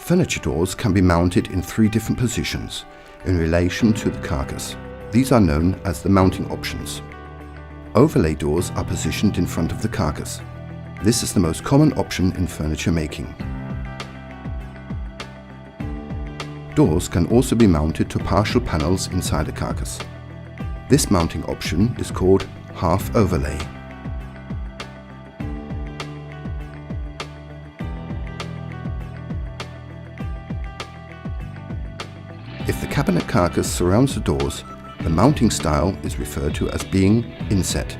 Furniture doors can be mounted in 3 different positions in relation to the carcass. These are known as the mounting options. Overlay doors are positioned in front of the carcass. This is the most common option in furniture making. Doors can also be mounted to partial panels inside the carcass. This mounting option is called half overlay. If the cabinet carcass surrounds the doors, the mounting style is referred to as being inset.